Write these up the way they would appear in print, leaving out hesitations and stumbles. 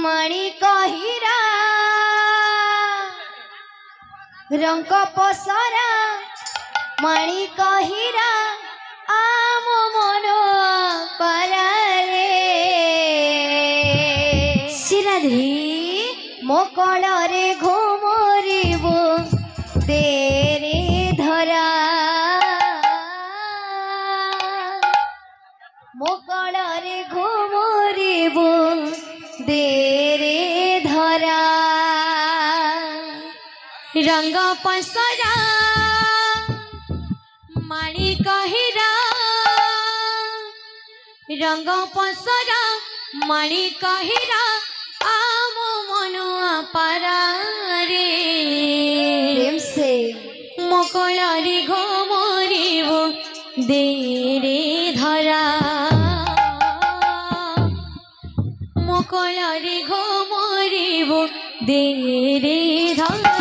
माणिक हीरा रंग पसरा माणिक हीरा आम मन पारे सिराधि मो कलरे घुमरिबो तेरे धरा मो कलरे घुमरिबो तेरे धरा रंग पसरा माणिक हीरा रंग पसरा माणिक हीरा आम मनुआ पारा रे प्रेम से मकलारी घमरिबो देरे धरा मकलारी घमरिबो देरे धरा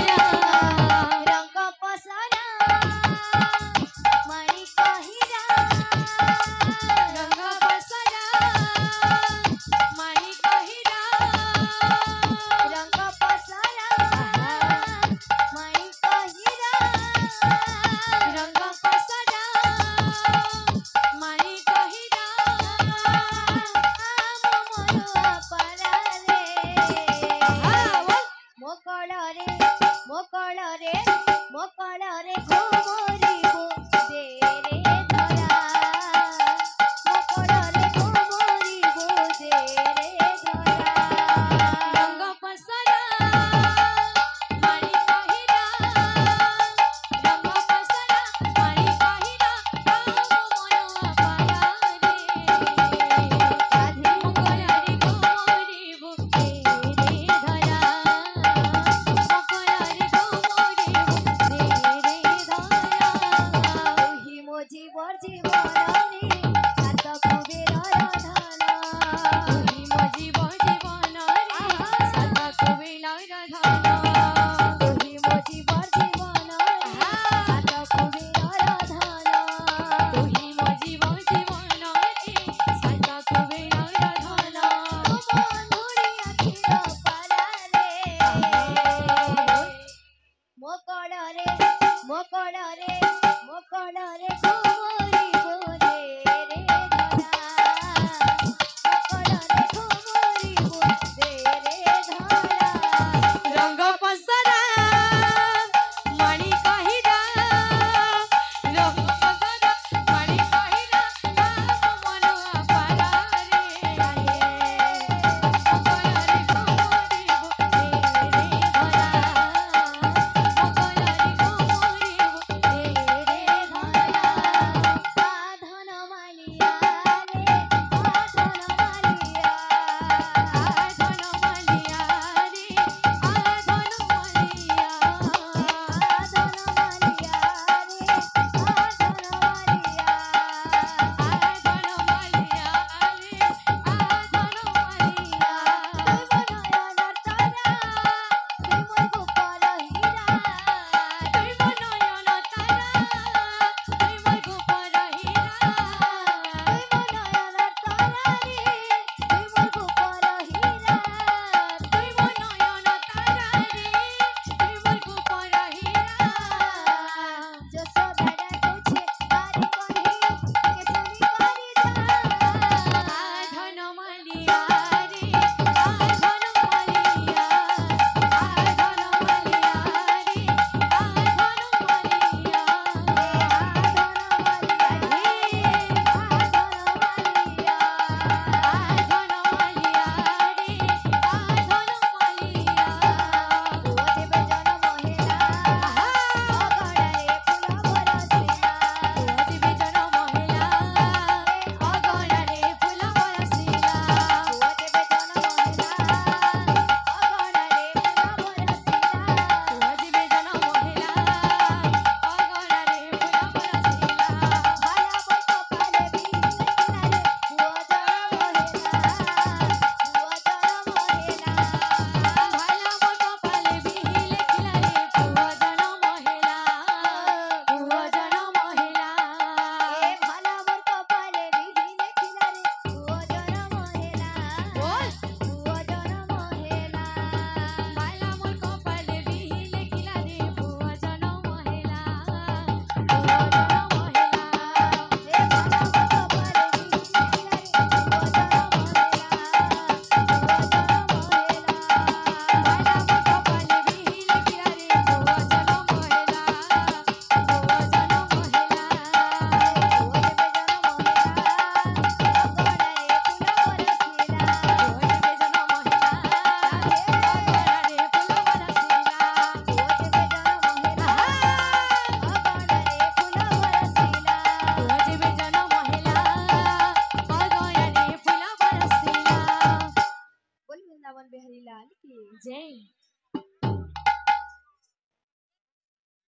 जय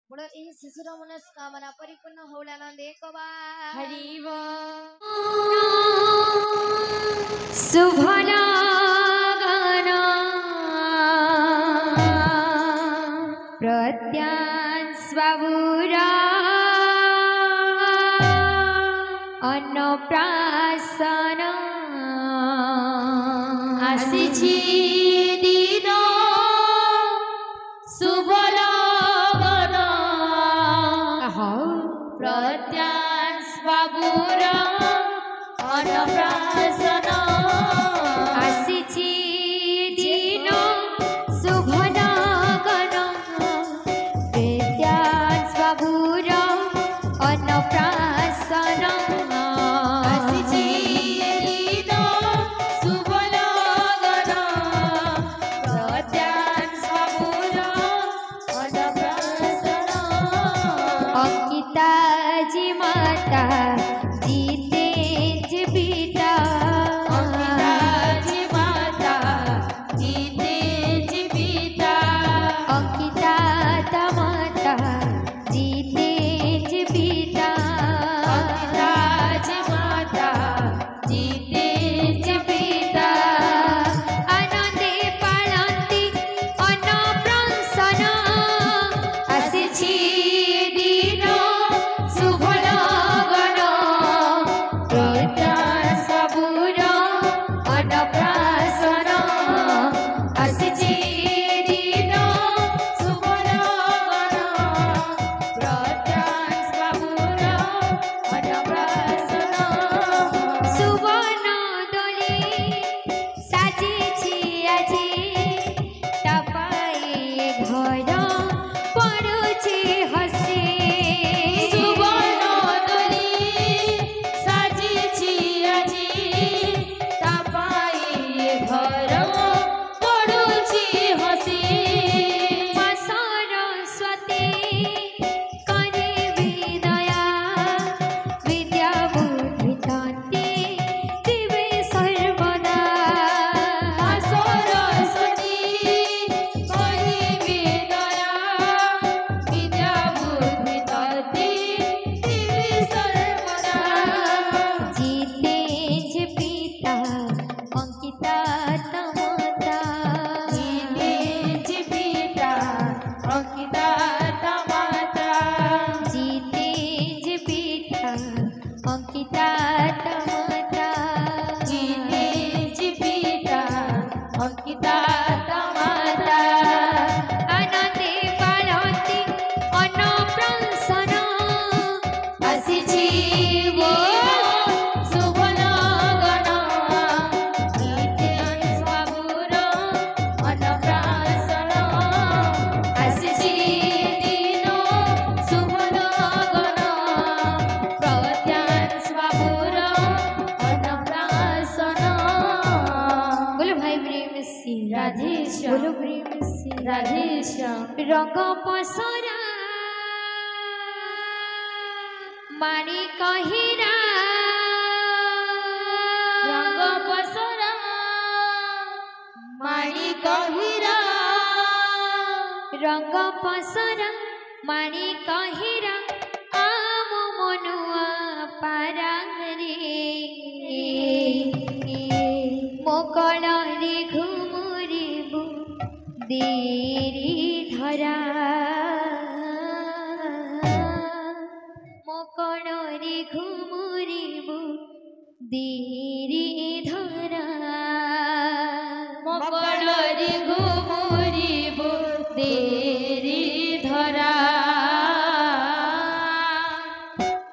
बड़ एही शिशुर मनस्कामना परिपूर्ण होलानंद एकबार हरिव शुभना प्रत्यान स्वाबुरा अन्नप्राशन आसिछि दिन शुभ लगन प्रत्यान स्वाबुरा अन्नप्राशन आसिछि दिन शुभ लगन प्रत्यान स्वाबुरा अन्नप्राशन रंग पसरा माणी कहिरा रंग पसरा माणी कहिरा रंग पसरा माणी कहिरा आम मनुआ पारा रे मोकल रे घुमुरिबु देरी धरा मोकल रे घुमुरिबु देरी धरा मोकल रे घुमुरिबु देरी धरा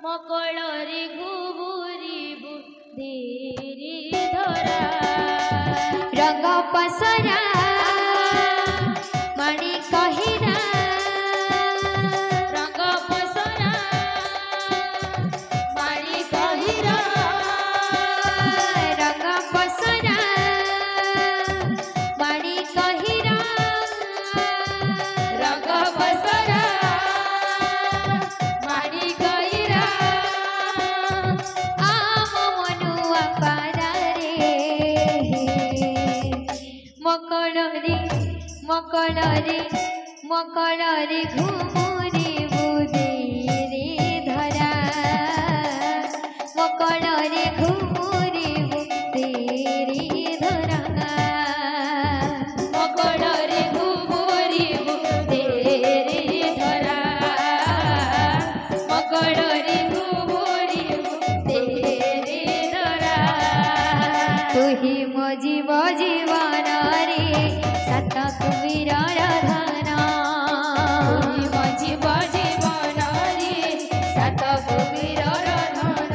मोकल रे घुमुरिबु देरी धरा रंग पसरा माणी कहिरा रंग पसरा माणी कहिरा रंग पसरा माणी कहिरा रंग पसरा माणी कहिरा आम मनुआ पारा रे ମକଳରେ ମକଳରେ ଘୁମୁରିବୁ ଦେରେ ଧରା ମକଳରେ ଘୁମୁରିବୁ ଦେରେ ଧରା ମକଳରେ ଘୁମୁରିବୁ ଦେରେ ଧରା ମକଳରେ ଘୁମୁରିବୁ ଦେରେ ଧରା ତୁହି ମୋ ଜୀବ ଜୀବନରେ ସାତ କୁବୀରର ଧନ ତୁହି ମୋ ଜୀବ ଜୀବନରେ ସାତ କୁବୀରର ଧନ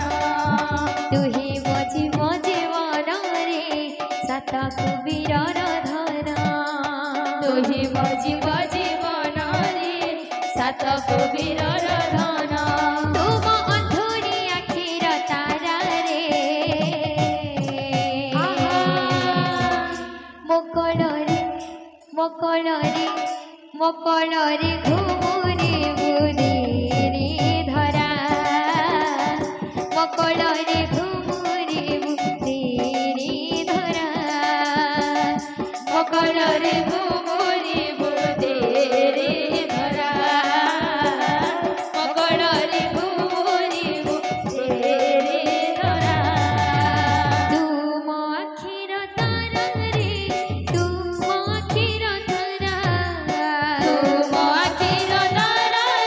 ତୁହି ମୋ ଜୀବ ଜୀବନରେ ସାତ କୁବୀରର ଧନ ତୁହି ମୋ ଜୀବ ଜୀବନରେ ସାତ କୁବୀରର ଧନ ତୁମ ଅନ୍ଧୁରି ଆଖିର ତାରାରେ ମକଳରେ ମକଳରେ ମକଳରେ ଘୁମୁରିବୁ ଦେରେ ଧରା ମକଳରେ ଘୁମୁରିବୁ ଦେରେ ଧରା ମକଳରେ ଘୁମୁରିବୁ ଦେରେ ଧରା ମକଳରେ ଘୁମୁରିବୁ ଦେରେ ଧରା ତୁମ ଆଖିର ତାରାରେ ତୁମ ଆଖିର ତାରା ତୁମ ଆଖିର ତାରାରେ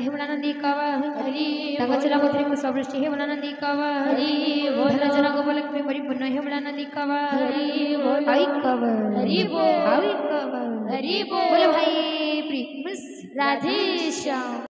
हे बोलानंदी कावा हरि ताका चला मधुरी पुष्पवृष्टि हे बोलानंदी कावा हरि बोल धन जना गोपालक्ष्मी परिपूर्ण हे बोलानंदी कावा हरि बोल आई कावा हरि बोल आई कावा हरि बोल बोले भाई प्रिंस राधेश्याम।